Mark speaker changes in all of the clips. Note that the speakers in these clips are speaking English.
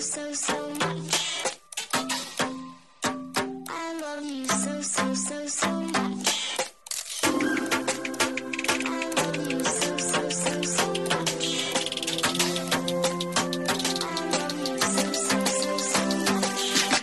Speaker 1: so much. I love you so much. I love you so much. I love you so much.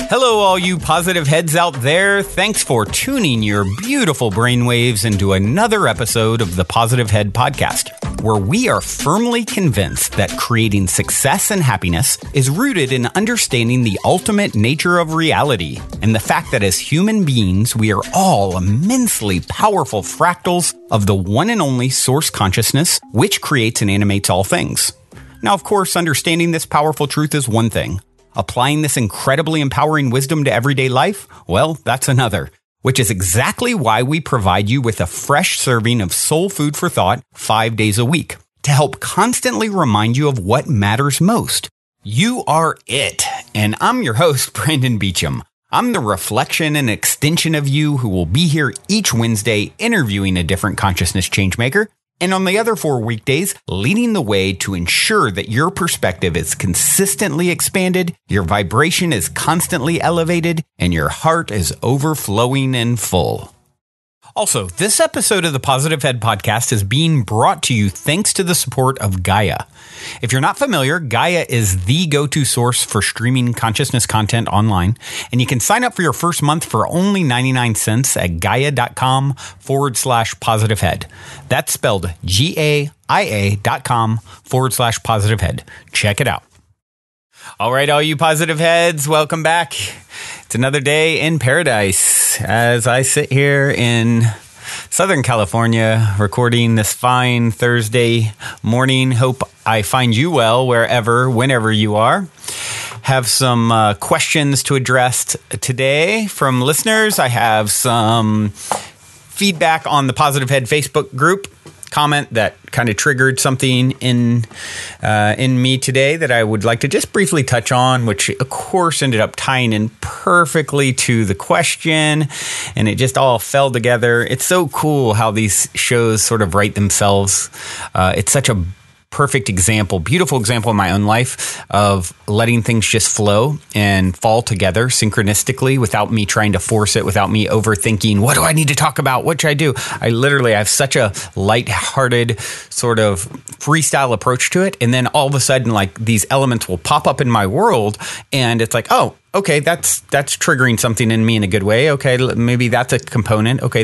Speaker 2: Hello, all you positive heads out there. Thanks for tuning your beautiful brainwaves into another episode of the Positive Head Podcast, where we are firmly convinced that creating success and happiness is rooted in understanding the ultimate nature of reality and the fact that as human beings, we are all immensely powerful fractals of the one and only source consciousness, which creates and animates all things. Now, of course, understanding this powerful truth is one thing. Applying this incredibly empowering wisdom to everyday life, well, that's another. Which is exactly why we provide you with a fresh serving of soul food for thought 5 days a week to help constantly remind you of what matters most. You are it. And I'm your host, Brandon Beecham. I'm the reflection and extension of you who will be here each Wednesday interviewing a different consciousness changemaker. And on the other 4 weekdays, leading the way to ensure that your perspective is consistently expanded, your vibration is constantly elevated, and your heart is overflowing and full. Also, this episode of the Positive Head Podcast is being brought to you thanks to the support of Gaia. If you're not familiar, Gaia is the go-to source for streaming consciousness content online, and you can sign up for your first month for only 99 cents at gaia.com/positivehead. That's spelled GAIA.com/positivehead. Check it out. All right, all you positive heads, welcome back. It's another day in paradise as I sit here in Southern California recording this fine Thursday morning. Hope I find you well wherever, whenever you are. Have some questions to address today from listeners. I have some feedback on the Positive Head Facebook group. Comment that kind of triggered something in me today that I would like to just briefly touch on, which of course ended up tying in perfectly to the question, and it just all fell together. It's so cool how these shows sort of write themselves. It's such a perfect example, beautiful example in my own life of letting things just flow and fall together synchronistically without me trying to force it, without me overthinking, what do I need to talk about? What should I do? I have such a lighthearted sort of freestyle approach to it. And then all of a sudden, like these elements will pop up in my world and it's like, oh, okay, that's triggering something in me in a good way. Okay, maybe that's a component. Okay,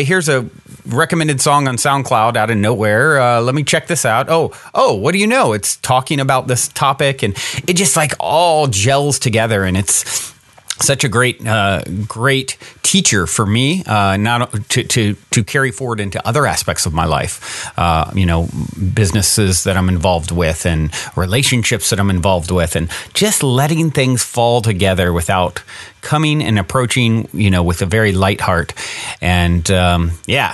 Speaker 2: here's a recommended song on SoundCloud out of nowhere. Let me check this out. Oh, what do you know? It's talking about this topic, and it just like all gels together, and it's such a great teacher for me, not to carry forward into other aspects of my life. Businesses that I'm involved with and relationships that I'm involved with, and just letting things fall together without coming and approaching, with a very light heart. And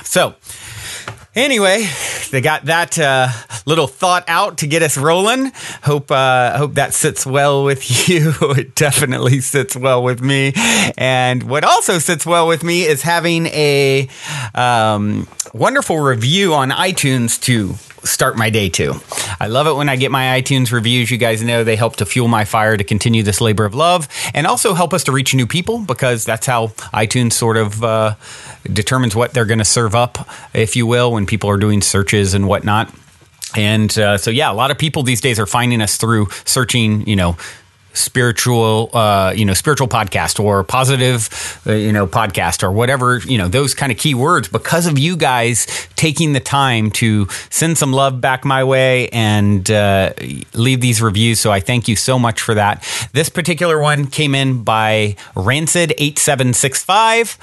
Speaker 2: so. Anyway, they got that little thought out to get us rolling. Hope that sits well with you. It definitely sits well with me. And what also sits well with me is having a wonderful review on iTunes to start my day too. I love it when I get my iTunes reviews. You guys know they help to fuel my fire to continue this labor of love and also help us to reach new people, because that's how iTunes sort of determines what they're going to serve up, if you will, when people are doing searches and whatnot. And a lot of people these days are finding us through searching, spiritual podcast or positive, podcast or whatever, those kind of keywords, because of you guys taking the time to send some love back my way and leave these reviews. So I thank you so much for that. This particular one came in by Rancid8765.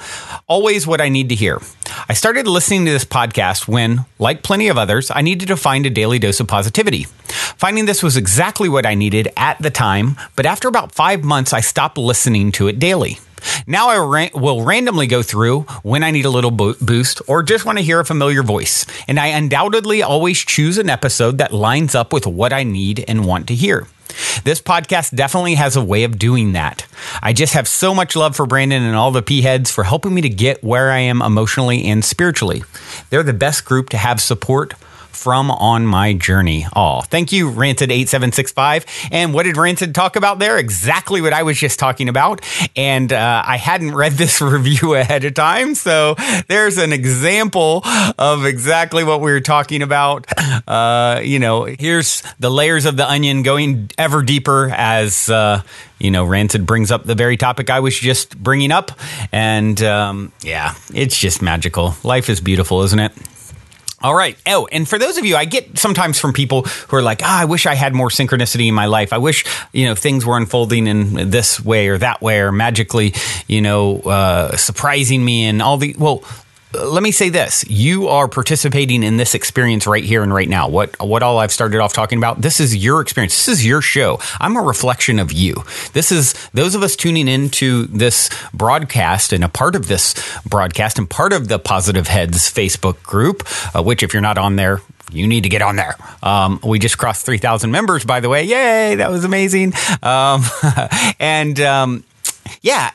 Speaker 2: Always what I need to hear. I started listening to this podcast when, like plenty of others, I needed to find a daily dose of positivity. Finding this was exactly what I needed at the time, but after about 5 months, I stopped listening to it daily. Now I will randomly go through when I need a little boost or just want to hear a familiar voice. And I undoubtedly always choose an episode that lines up with what I need and want to hear. This podcast definitely has a way of doing that. I just have so much love for Brandon and all the P-heads for helping me to get where I am emotionally and spiritually. They're the best group to have support from on my journey. Oh, thank you, Rancid8765. And what did Rancid talk about there? Exactly what I was just talking about. And I hadn't read this review ahead of time, so there's an example of exactly what we were talking about. Here's the layers of the onion going ever deeper as Rancid brings up the very topic I was just bringing up. And it's just magical. Life is beautiful, isn't it? All right. Oh, and for those of you, I get sometimes from people who are like, I wish I had more synchronicity in my life. I wish, things were unfolding in this way or that way or magically, surprising me and all the, let me say this. You are participating in this experience right here and right now. What all I've started off talking about, this is your experience. This is your show. I'm a reflection of you. This is those of us tuning into this broadcast and a part of this broadcast and part of the Positive Heads Facebook group, which if you're not on there, you need to get on there. We just crossed 3,000 members, by the way. Yay, that was amazing.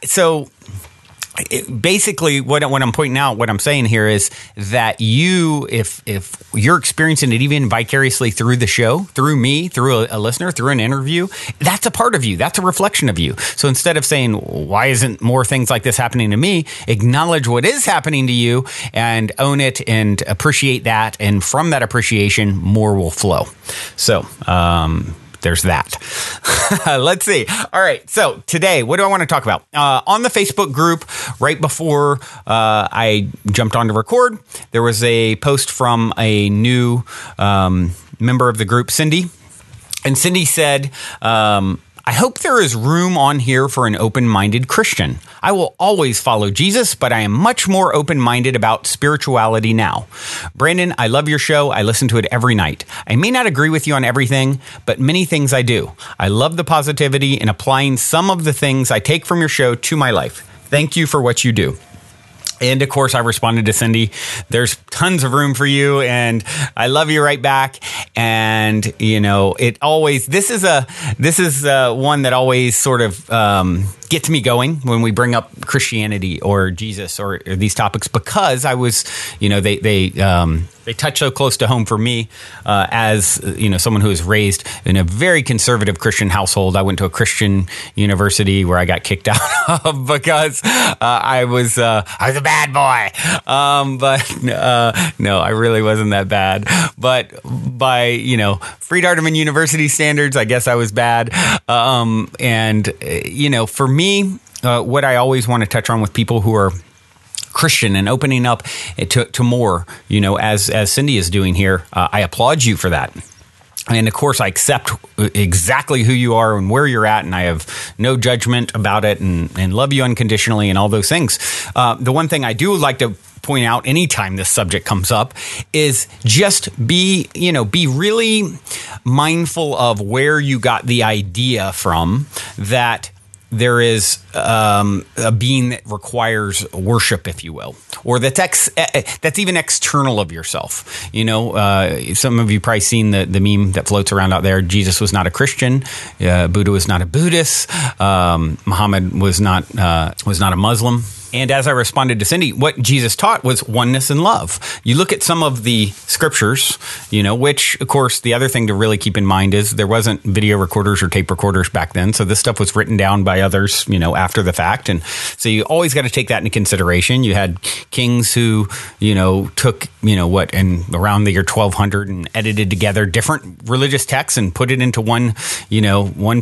Speaker 2: So basically, what I'm pointing out, what I'm saying here is that you, if you're experiencing it even vicariously through the show, through me, through a listener, through an interview, that's a part of you. That's a reflection of you. So instead of saying, why isn't more things like this happening to me? Acknowledge what is happening to you and own it and appreciate that. And from that appreciation, more will flow. So, there's that. Let's see. All right. So today, what do I want to talk about? On the Facebook group, right before I jumped on to record, there was a post from a new member of the group, Cindy. And Cindy said, I hope there is room on here for an open-minded Christian. I will always follow Jesus, but I am much more open-minded about spirituality now. Brandon, I love your show. I listen to it every night. I may not agree with you on everything, but many things I do. I love the positivity in applying some of the things I take from your show to my life. Thank you for what you do. And of course, I responded to Cindy, there's tons of room for you and I love you right back. And, it always, this is one that always sort of gets me going when we bring up Christianity or Jesus or these topics, because I was, they touch so close to home for me as, someone who was raised in a very conservative Christian household. I went to a Christian university where I got kicked out of because I was a bad boy. No, I really wasn't that bad. But by, Freed Arteman University standards, I guess I was bad. For me, what I always want to touch on with people who are Christian and opening up to more, as Cindy is doing here, I applaud you for that. And of course, I accept exactly who you are and where you're at, and I have no judgment about it and love you unconditionally and all those things. The one thing I do like to point out anytime this subject comes up is just be really mindful of where you got the idea from that there is a being that requires worship, if you will, or that's even external of yourself. Some of you probably seen the meme that floats around out there. Jesus was not a Christian. Buddha was not a Buddhist. Muhammad was not a Muslim. And as I responded to Cindy, what Jesus taught was oneness and love. You look at some of the scriptures, which, of course, the other thing to really keep in mind is there wasn't video recorders or tape recorders back then. So this stuff was written down by others, after the fact. And so you always got to take that into consideration. You had kings who, took, and around the year 1200 and edited together different religious texts and put it into one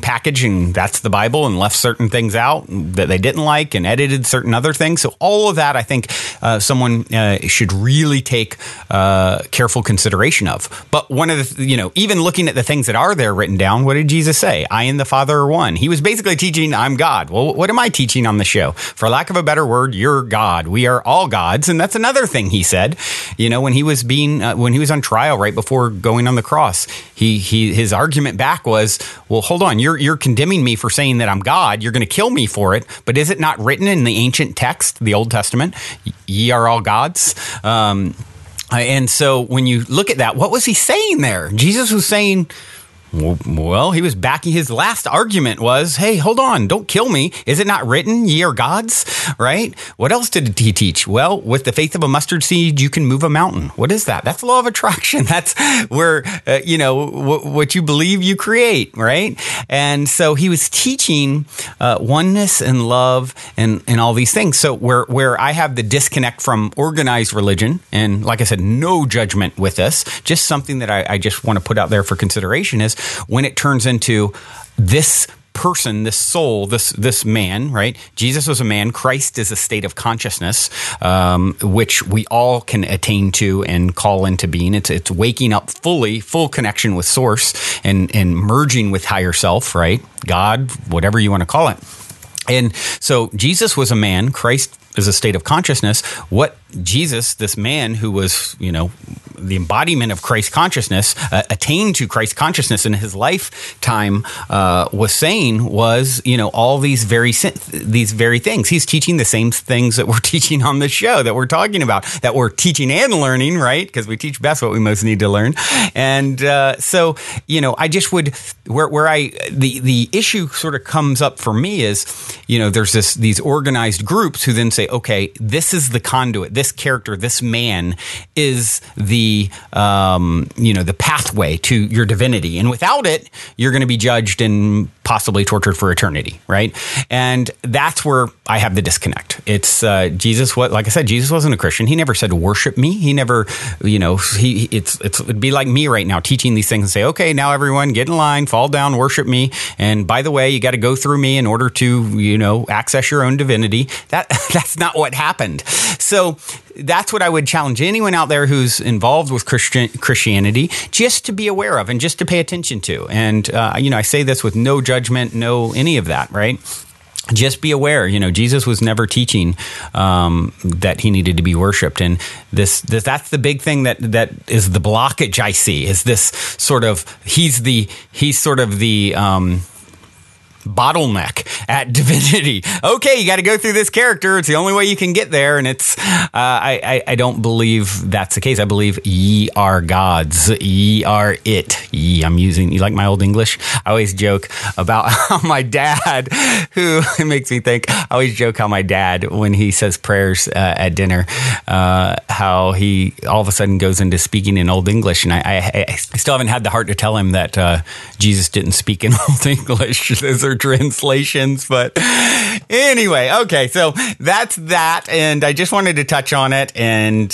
Speaker 2: package. And that's the Bible, and left certain things out that they didn't like and edited certain other things. So all of that, I think someone should really take careful consideration of. But one of the, even looking at the things that are there written down, what did Jesus say? I and the Father are one. He was basically teaching, I'm God. Well, what am I teaching on the show? For lack of a better word, you're God. We are all gods. And that's another thing he said, when he was when he was on trial right before going on the cross, his argument back was, well, hold on, you're condemning me for saying that I'm God. You're going to kill me for it. But is it not written in the ancient text, the Old Testament, ye are all gods? And so when you look at that, what was he saying there? Jesus was saying, Well, he was backing his last argument was, hey, hold on, don't kill me. Is it not written, ye are gods, right? What else did he teach? Well, with the faith of a mustard seed, you can move a mountain. What is that? That's the law of attraction. That's where, what you believe you create, right? And so he was teaching oneness and love and all these things. So where I have the disconnect from organized religion, and like I said, no judgment with this, just something that I just want to put out there for consideration is when it turns into this person, this soul, this man, right? Jesus was a man. Christ is a state of consciousness, which we all can attain to and call into being. It's waking up full connection with source and merging with higher self, right? God, whatever you want to call it. And so Jesus was a man. Christ is a state of consciousness. What Jesus, this man who was, the embodiment of Christ consciousness, attained to Christ consciousness in his lifetime, was saying was, all these very things. He's teaching the same things that we're teaching on the show, that we're talking about, that we're teaching and learning, right? Because we teach best what we most need to learn. And so, I just would, the issue sort of comes up for me is, there's these organized groups who then say, okay, this is the conduit. This character, this man is the pathway to your divinity. And without it, you're going to be judged and possibly tortured for eternity, right? And that's where I have the disconnect. It's Jesus. Like I said, Jesus wasn't a Christian. He never said worship me. He never, it'd be like me right now teaching these things and say, okay, now everyone get in line, fall down, worship me. And by the way, you got to go through me in order to, access your own divinity. That's not what happened. So that's what I would challenge anyone out there who's involved with Christianity just to be aware of and just to pay attention to. And, I say this with no judgment, no any of that, right? Just be aware, Jesus was never teaching that he needed to be worshipped. And that's the big thing that is the blockage I see is this sort of, he's sort of the bottleneck at divinity. Okay, you got to go through this character. It's the only way you can get there. And it's, I don't believe that's the case. I believe ye are gods. Ye are it. You like my old English? I always joke about how my dad, it makes me think, I always joke how my dad, when he says prayers at dinner, how he all of a sudden goes into speaking in Old English. And I still haven't had the heart to tell him that Jesus didn't speak in Old English. Those are translations, but anyway, okay, so that's that, and I just wanted to touch on it. And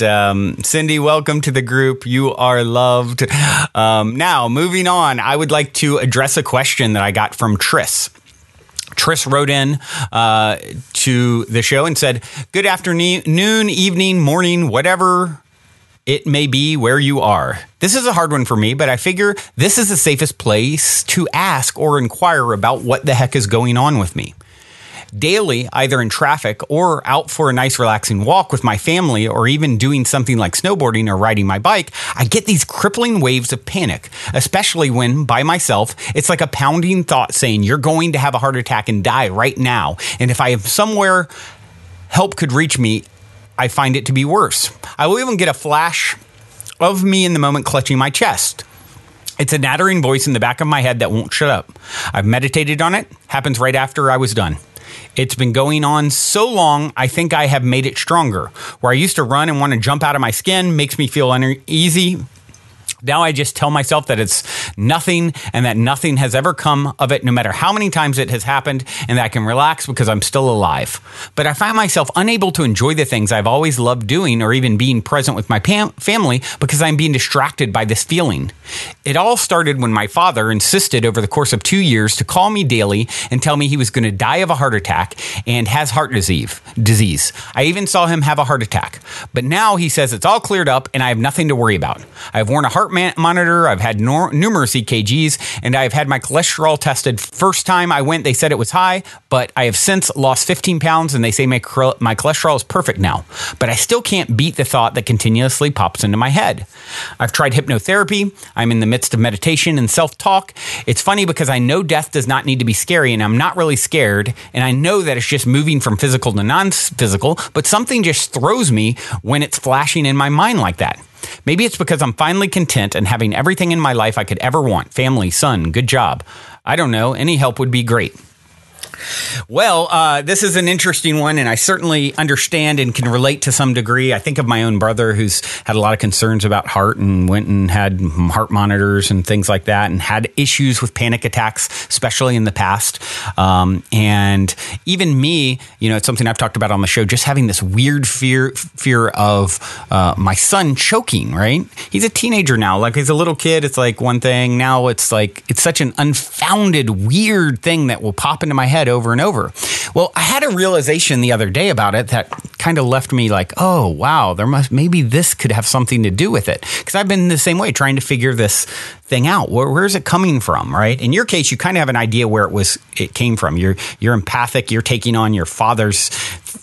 Speaker 2: Cindy, welcome to the group. You are loved. Now, moving on, I would like to address a question that I got from Triss. Triss wrote in to the show and said, good afternoon, evening, morning, whatever it may be where you are. This is a hard one for me, but I figure this is the safest place to ask or inquire about what the heck is going on with me. Daily, either in traffic or out for a nice relaxing walk with my family, or even doing something like snowboarding or riding my bike, I get these crippling waves of panic, especially when, by myself, it's like a pounding thought saying, you're going to have a heart attack and die right now. And if I have somewhere help could reach me, I find it to be worse. I will even get a flash of me in the moment clutching my chest. It's a nattering voice in the back of my head that won't shut up. I've meditated on it. Happens right after I was done. It's been going on so long, I think I have made it stronger. Where I used to run and want to jump out of my skin, makes me feel uneasy. Now I just tell myself that it's nothing and that nothing has ever come of it, no matter how many times it has happened, and that I can relax because I'm still alive. But I find myself unable to enjoy the things I've always loved doing or even being present with my family because I'm being distracted by this feeling. It all started when my father insisted over the course of 2 years to call me daily and tell me he was going to die of a heart attack and has heart disease. I even saw him have a heart attack. But now he says it's all cleared up and I have nothing to worry about. I've worn a heart monitor, I've had numerous EKGs, and I've had my cholesterol tested. First time I went, they said it was high, but I have since lost 15 pounds, and they say my cholesterol is perfect now. But I still can't beat the thought that continuously pops into my head. I've tried hypnotherapy. I'm in the midst of meditation and self-talk. It's funny because I know death does not need to be scary, and I'm not really scared, and I know that it's just moving from physical to non-physical, but something just throws me when it's flashing in my mind like that. Maybe it's because I'm finally content and having everything in my life I could ever want. Family, son, good job. I don't know. Any help would be great. Well, this is an interesting one, and I certainly understand and can relate to some degree. I think of my own brother who's had a lot of concerns about heart and went and had heart monitors and things like that, and had issues with panic attacks, especially in the past. And even me, it's something I've talked about on the show, just having this weird fear of my son choking, right? He's a teenager now. Like, he's a little kid. It's like one thing. Now it's like, it's such an unfounded, weird thing that will pop into my head over and over. Well, I had a realization the other day about it that kind of left me like, oh, wow, maybe this could have something to do with it. Because I've been the same way trying to figure this thing out. Where's it coming from, right? In your case, you kind of have an idea where it came from. You're empathic. You're taking on your father's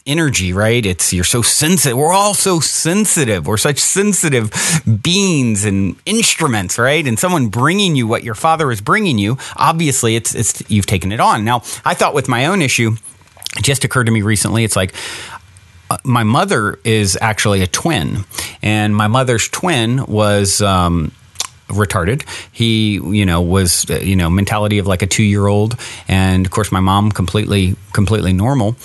Speaker 2: energy, right? You're so sensitive. We're all so sensitive. We're such sensitive beings and instruments, right? And someone bringing you what your father is bringing you, obviously it's you've taken it on. Now, I thought with my own issue, it just occurred to me recently, it's like, my mother is actually a twin, and my mother's twin was retarded. He, was, mentality of like a 2-year-old. And of course, my mom completely normal.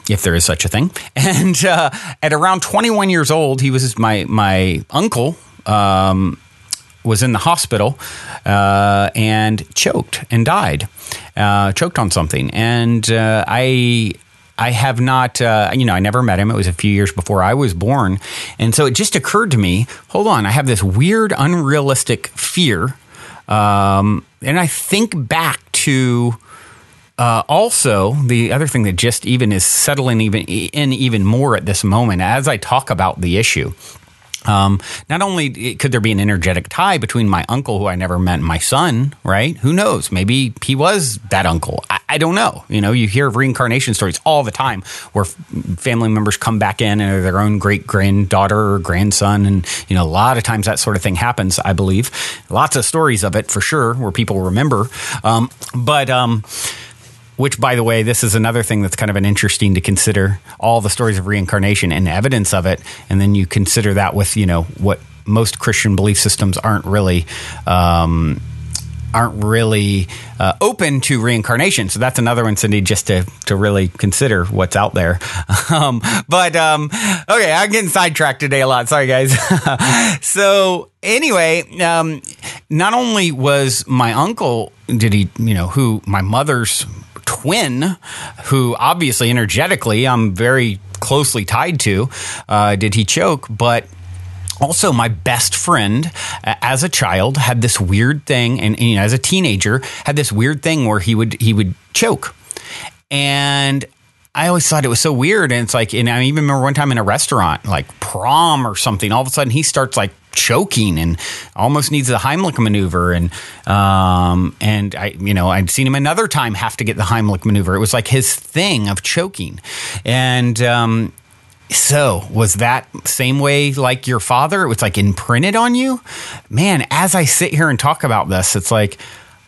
Speaker 2: If there is such a thing. And at around 21 years old, he was my uncle, was in the hospital and choked and died, choked on something. And I have not, I never met him. It was a few years before I was born. And so it just occurred to me, hold on, I have this weird, unrealistic fear. And I think back to also the other thing that just even is settling even more at this moment as I talk about the issue. Not only could there be an energetic tie between my uncle, who I never met, and my son, right? Who knows? Maybe he was that uncle. I don't know. You hear of reincarnation stories all the time where family members come back in and are their own great-granddaughter or grandson. And, a lot of times that sort of thing happens, I believe. Lots of stories of it for sure where people remember. Which, by the way, this is another thing that's kind of an interesting to consider, all the stories of reincarnation and evidence of it. And then you consider that with, what most Christian belief systems aren't really open to reincarnation. So that's another one, Cindy, just to really consider what's out there. Okay, I'm getting sidetracked today a lot. Sorry, guys. So anyway, not only was my uncle, who my mother's twin, who obviously energetically I'm very closely tied to, did he choke, but also my best friend as a child had this weird thing, and as a teenager had this weird thing where he would choke. And I always thought it was so weird. And it's like, and I even remember one time in a restaurant, like prom or something, all of a sudden he starts like choking and almost needs the Heimlich maneuver. And I'd seen him another time have to get the Heimlich maneuver. It was like his thing of choking. And, so was that same way like your father? It was like imprinted on you? Man, as I sit here and talk about this, it's like,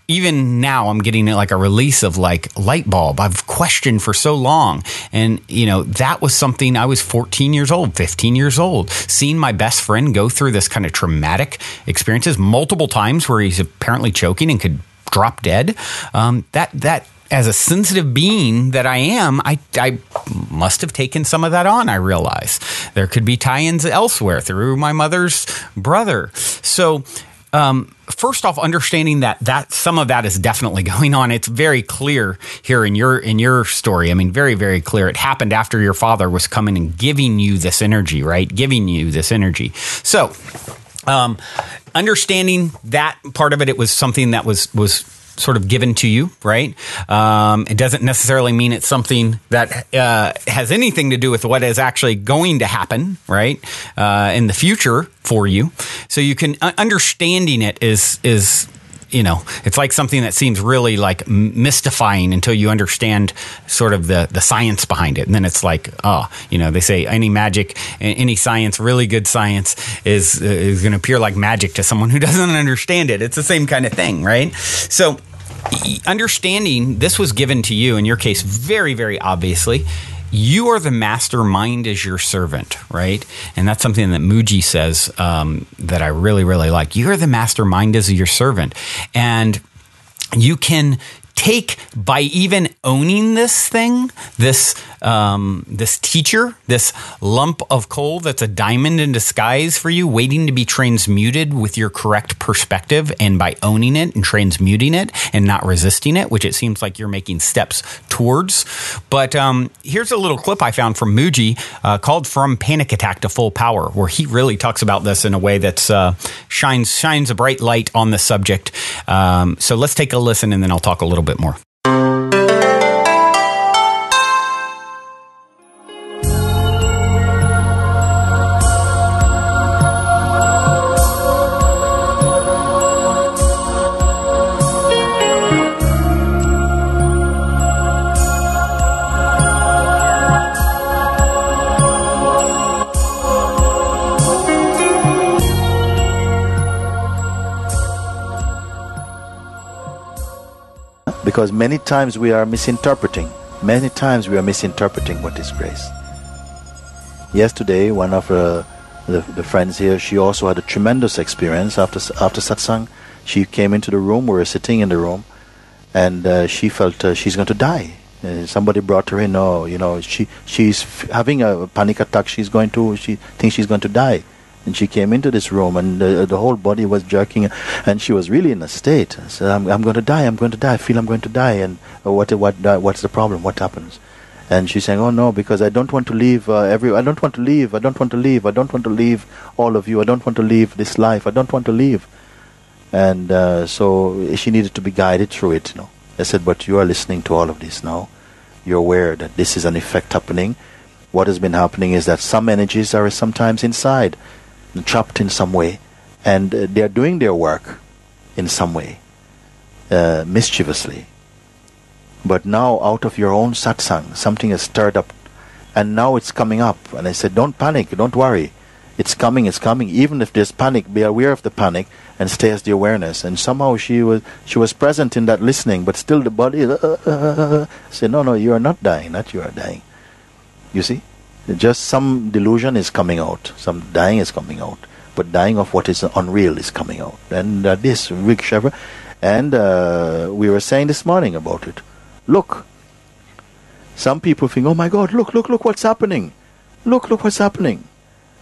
Speaker 2: even now I'm getting like a release of like light bulb. I've questioned for so long. And, that was something I was 14 years old, 15 years old, seeing my best friend go through this kind of traumatic experiences multiple times where he's apparently choking and could drop dead. That as a sensitive being that I am, I must have taken some of that on, I realize. There could be tie-ins elsewhere through my mother's brother. So, first off, understanding that some of that is definitely going on. It's very clear here in your story. I mean, very, very clear. It happened after your father was coming and giving you this energy, right? Giving you this energy. So, understanding that part of it, it was something that was sort of given to you, right? It doesn't necessarily mean it's something that has anything to do with what is actually going to happen, right? In the future for you. So you can, understanding it is it's like something that seems really like mystifying until you understand sort of the science behind it. And then it's like, they say any magic, any science, really good science is going to appear like magic to someone who doesn't understand it. It's the same kind of thing, right? So understanding this was given to you, in your case, very, very obviously, you are the master, mind is your servant, right? And that's something that Mooji says that I really, really like. You are the master, mind is your servant. And you can take, by even owning this thing, this teacher, this lump of coal that's a diamond in disguise for you, waiting to be transmuted with your correct perspective, and by owning it and transmuting it and not resisting it, which it seems like you're making steps towards. But here's a little clip I found from Mooji called "From Panic Attack to Full Power," where he really talks about this in a way that's shines a bright light on the subject. So let's take a listen, and then I'll talk a little bit more.
Speaker 3: Because many times we are misinterpreting. Many times we are misinterpreting what is grace. Yesterday, one of the friends here, she also had a tremendous experience after satsang. She came into the room, we were sitting in the room, and she felt she's going to die. Somebody brought her in. Oh, she's having a panic attack. She thinks she's going to die. And she came into this room, and the whole body was jerking, and she was really in a state. I said, I'm going to die, I feel I'm going to die. And what's the problem? What happens? And she's saying, oh no, because I don't want to leave I don't want to leave all of you. I don't want to leave this life. I don't want to leave. And so she needed to be guided through it. I said, but you are listening to all of this now. You're aware that this is an effect happening. What has been happening is that some energies are sometimes inside, trapped in some way, and they are doing their work in some way, mischievously. But now, out of your own satsang, something is stirred up, and now it's coming up. And I said, don't panic, don't worry. It's coming. Even if there's panic, be aware of the panic and stay as the awareness. And somehow she was present in that listening, but still the body said, no, you are not dying, not you are dying. You see? Just some delusion is coming out, some dying is coming out, but dying of what is unreal is coming out. And this, Rick Shepherd, and we were saying this morning about it. Look, some people think, oh my God, look what's happening. Look what's happening.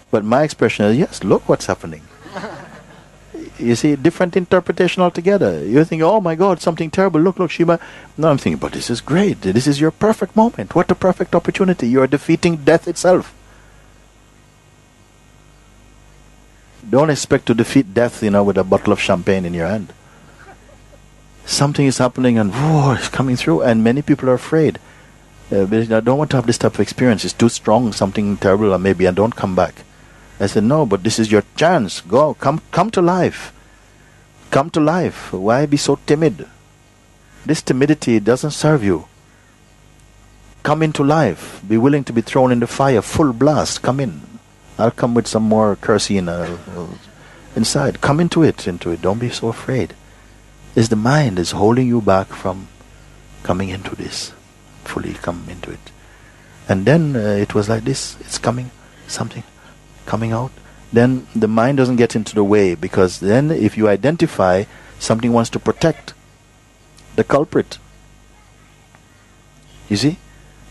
Speaker 3: But my expression is, yes, look what's happening. You see, different interpretation altogether. You think, oh my God, something terrible. Look, Shiva. No, I'm thinking, but this is great. This is your perfect moment. What a perfect opportunity. You are defeating death itself. Don't expect to defeat death, with a bottle of champagne in your hand. Something is happening and it's coming through, and many people are afraid. But I don't want to have this type of experience. It's too strong, something terrible, or maybe I don't come back. I said, no, but this is your chance. Go, come to life. Come to life. Why be so timid? This timidity doesn't serve you. Come into life. Be willing to be thrown in the fire, full blast. Come in. I'll come with some more kerosene inside. Come into it. Don't be so afraid. It's the mind is holding you back from coming into this. Fully come into it. And then it was like this. It's coming. Something coming out. Then the mind doesn't get into the way, because then if you identify, something wants to protect the culprit. You see?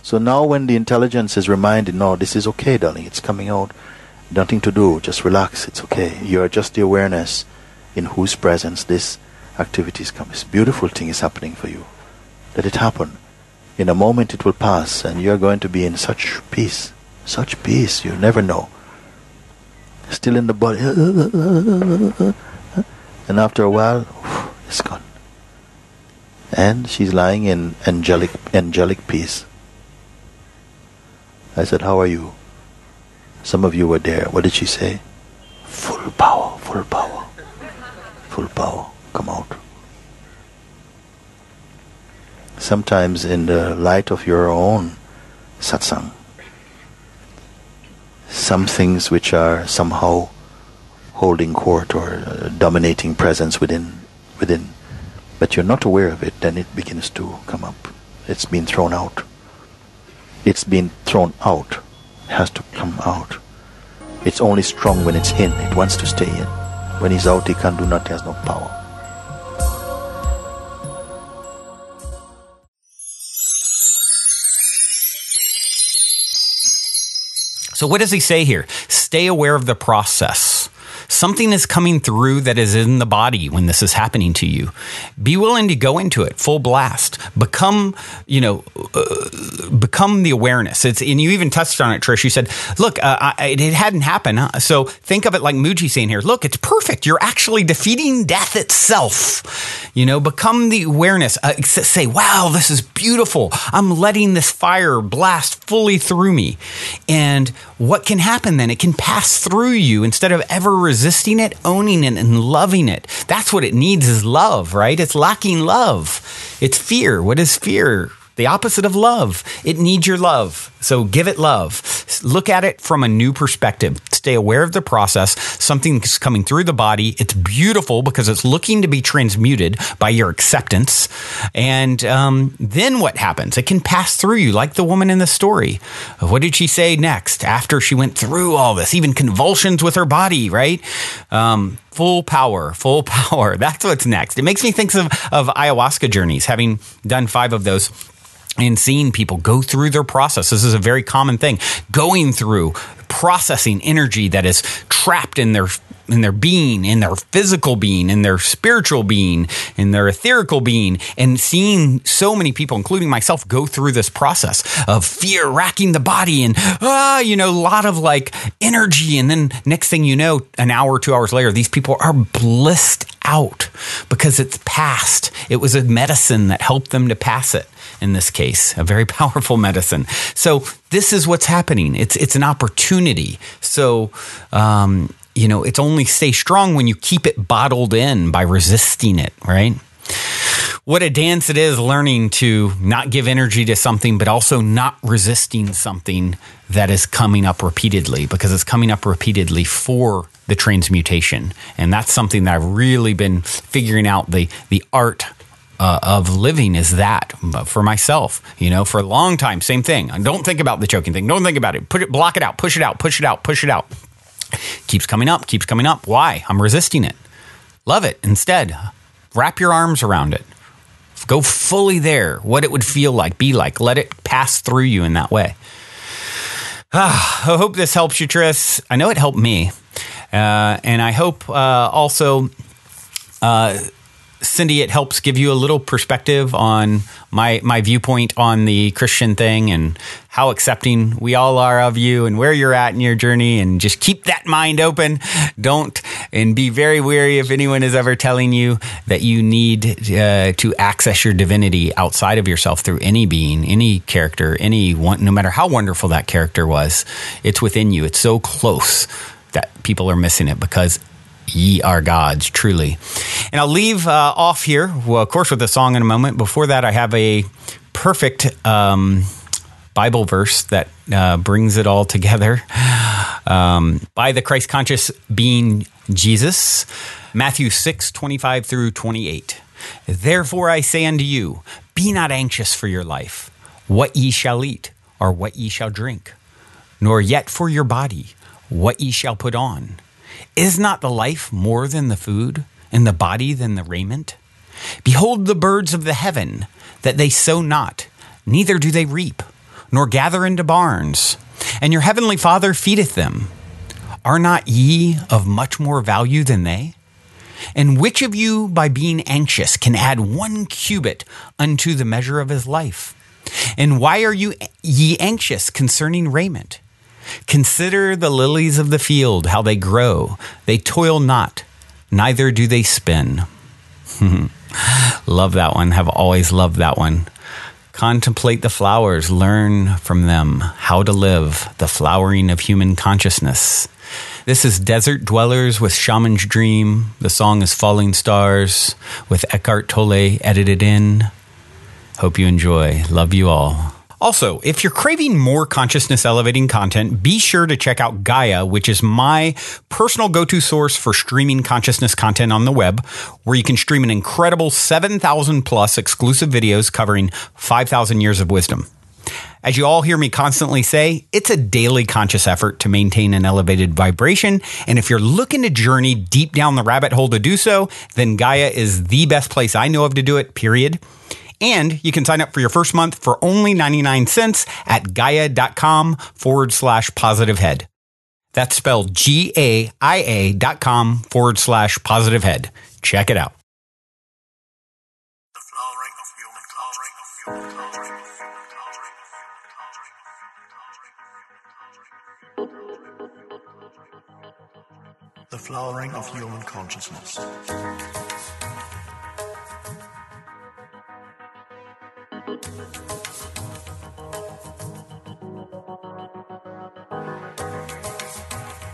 Speaker 3: So now when the intelligence is reminded, no, this is okay, darling, it's coming out, nothing to do, just relax, it's okay. You're just the awareness in whose presence this activity is coming. This beautiful thing is happening for you. Let it happen. In a moment it will pass, and you're going to be in such peace, you never know. Still in the body, and after a while, it's gone. And she's lying in angelic peace. I said, how are you? Some of you were there. What did she say? Full power, full power, full power. Come out. Sometimes in the light of your own satsang, some things which are somehow holding court or dominating presence within, but you're not aware of it, then it begins to come up. It's been thrown out. it's been thrown out. It has to come out. It's only strong when it's in. It wants to stay in. When he's out, he can do nothing. He has no power.
Speaker 2: So what does he say here? Stay aware of the process. Something is coming through that is in the body when this is happening to you. Be willing to go into it full blast. Become the awareness. And you even touched on it, Trish. You said, look, it hadn't happened. Huh? So think of it like Mooji saying here, look, it's perfect. You're actually defeating death itself. Become the awareness. Say, wow, this is beautiful. I'm letting this fire blast fully through me. And what can happen then? It can pass through you instead of ever resisting it, owning it, and loving it. That's what it needs is love, right? It's lacking love. It's fear. What is fear? The opposite of love. It needs your love. So give it love. Look at it from a new perspective. Stay aware of the process. Something's coming through the body. It's beautiful because it's looking to be transmuted by your acceptance. And then what happens? It can pass through you like the woman in the story. What did she say next after she went through all this? Even convulsions with her body, right? Full power. That's what's next. It makes me think of ayahuasca journeys, having done 5 of those. And seeing people go through their process. This is a very common thing. Going through, processing energy that is trapped in their being, in their physical being, in their spiritual being, in their etherical being, and seeing so many people, including myself, go through this process of fear racking the body and, a lot of energy. And then next thing you know, an hour, 2 hours later, these people are blissed out because it's passed. It was a medicine that helped them to pass it. In this case, a very powerful medicine. So this is what's happening. It's an opportunity. So, it's only stay strong when you keep it bottled in by resisting it, right? What a dance it is learning to not give energy to something, but also not resisting something that is coming up repeatedly, because it's coming up repeatedly for the transmutation. And that's something that I've really been figuring out the art of living is that for myself, for a long time, same thing. Don't think about the choking thing. Don't think about it. Block it out, push it out, push it out, push it out. Keeps coming up. Why? I'm resisting it. Love it. Instead, wrap your arms around it. Go fully there. What it would feel like, be like. Let it pass through you in that way. I hope this helps you, Tris. I know it helped me. And I hope also... Cindy, it helps give you a little perspective on my viewpoint on the Christian thing and how accepting we all are of you and where you're at in your journey, and just keep that mind open. And be very wary if anyone is ever telling you that you need to access your divinity outside of yourself through any being, any character, no matter how wonderful that character was. It's within you. It's so close that people are missing it because ye are gods, truly. And I'll leave off here, well, of course, with a song in a moment. Before that, I have a perfect Bible verse that brings it all together. By the Christ-conscious being Jesus, Matthew 6:25 through 28. Therefore I say unto you, be not anxious for your life, what ye shall eat, or what ye shall drink, nor yet for your body, what ye shall put on. Is not the life more than the food, and the body than the raiment? Behold the birds of the heaven, that they sow not, neither do they reap, nor gather into barns, and your heavenly Father feedeth them. Are not ye of much more value than they? And which of you, by being anxious, can add 1 cubit unto the measure of his life? And why are ye anxious concerning raiment? Consider the lilies of the field, how they grow. They toil not, neither do they spin. Love that one. Have always loved that one. Contemplate the flowers. Learn from them how to live, the flowering of human consciousness. This is Desert Dwellers with Shaman's Dream. The song is Falling Stars with Eckhart Tolle edited in. Hope you enjoy. Love you all. Also, if you're craving more consciousness elevating content, be sure to check out Gaia, which is my personal go-to source for streaming consciousness content on the web, where you can stream an incredible 7,000 plus exclusive videos covering 5,000 years of wisdom. As you all hear me constantly say, it's a daily conscious effort to maintain an elevated vibration. And if you're looking to journey deep down the rabbit hole to do so, then Gaia is the best place I know of to do it, period. And you can sign up for your first month for only 99 cents at gaia.com/positivehead. That's spelled GAIA.com/positivehead. Check it out.
Speaker 4: The flowering of human consciousness.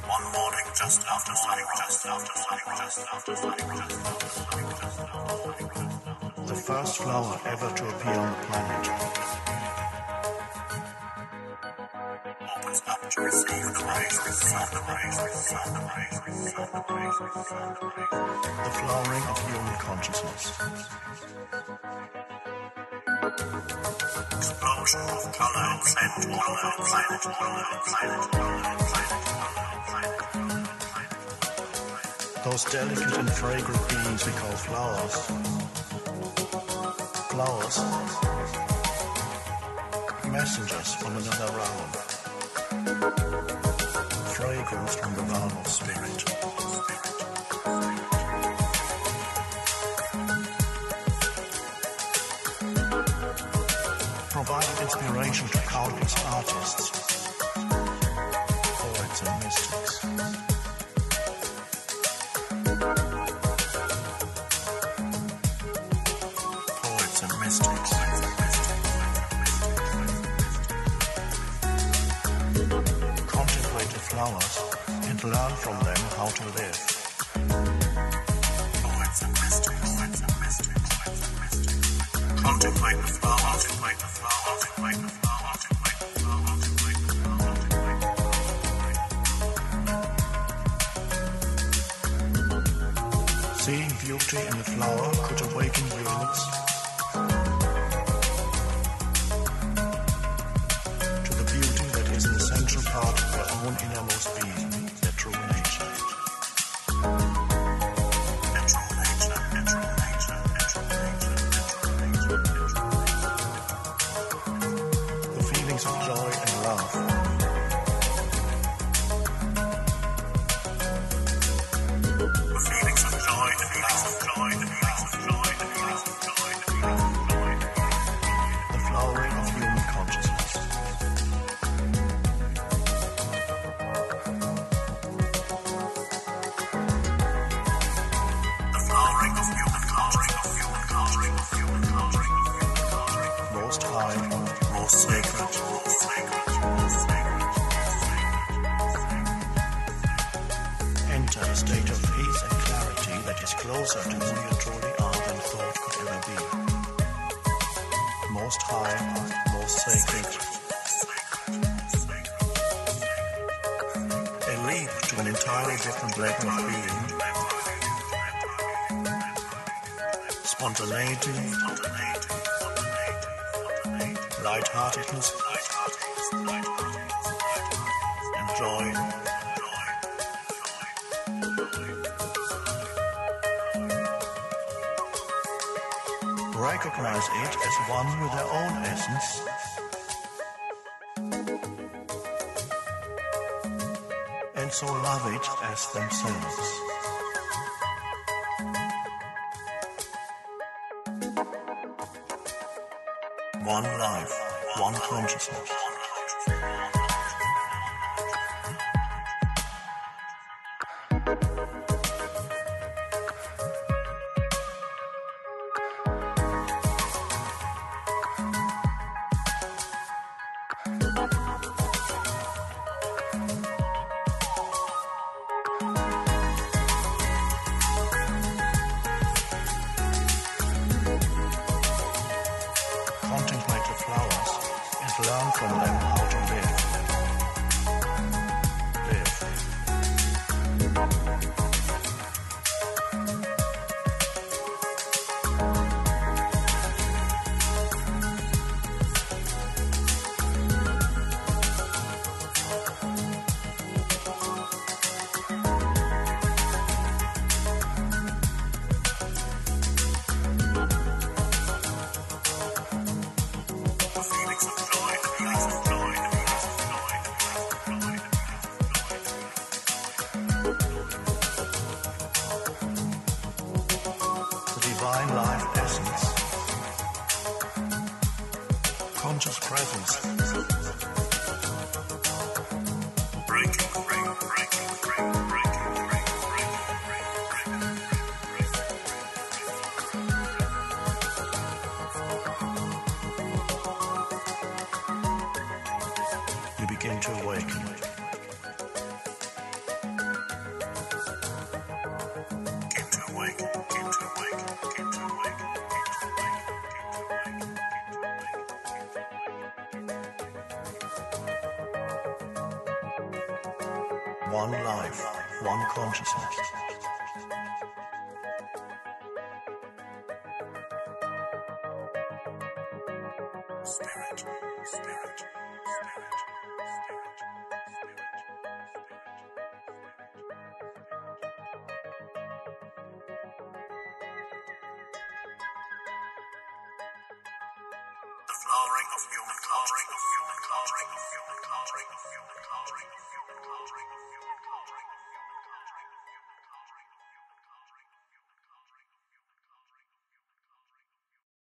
Speaker 4: One morning, just after sunrise, the first flower ever to appear on the planet opens up to receive the rays of the sun. The flowering of human consciousness. Explosion of color and scent all over the planet. Those delicate and fragrant beings we call flowers. Flowers. Messengers from another realm. Fragrance from the realm of spirit. Providing inspiration to countless artists, poets and mystics. Poets and mystics. Contemplate the flowers and learn from them how to live. Poets and mystics. Contemplate the flowers. Seeing beauty in a flower could awaken humans to the beauty that is an essential part of their own innermost being, their true nature. The feelings of joy and love. The flowering of human consciousness. The flowering of human consciousness. Most high, most sacred. Enter a state of peace and clarity that is closer to who you truly are than thought could ever be. Most high, most sacred. A leap to an entirely different level of being. Spontaneity, lightheartedness, and joy. Recognize it as one with their own essence. And so love it as themselves. One life, one consciousness. Contemplate the flowers and learn from them how to live. conscious presence. You begin to awaken. One life, one consciousness. Spirit, spirit, spirit, the flowering of human culture, of human culture, of human culture, of human culture, of human culture, of human culture.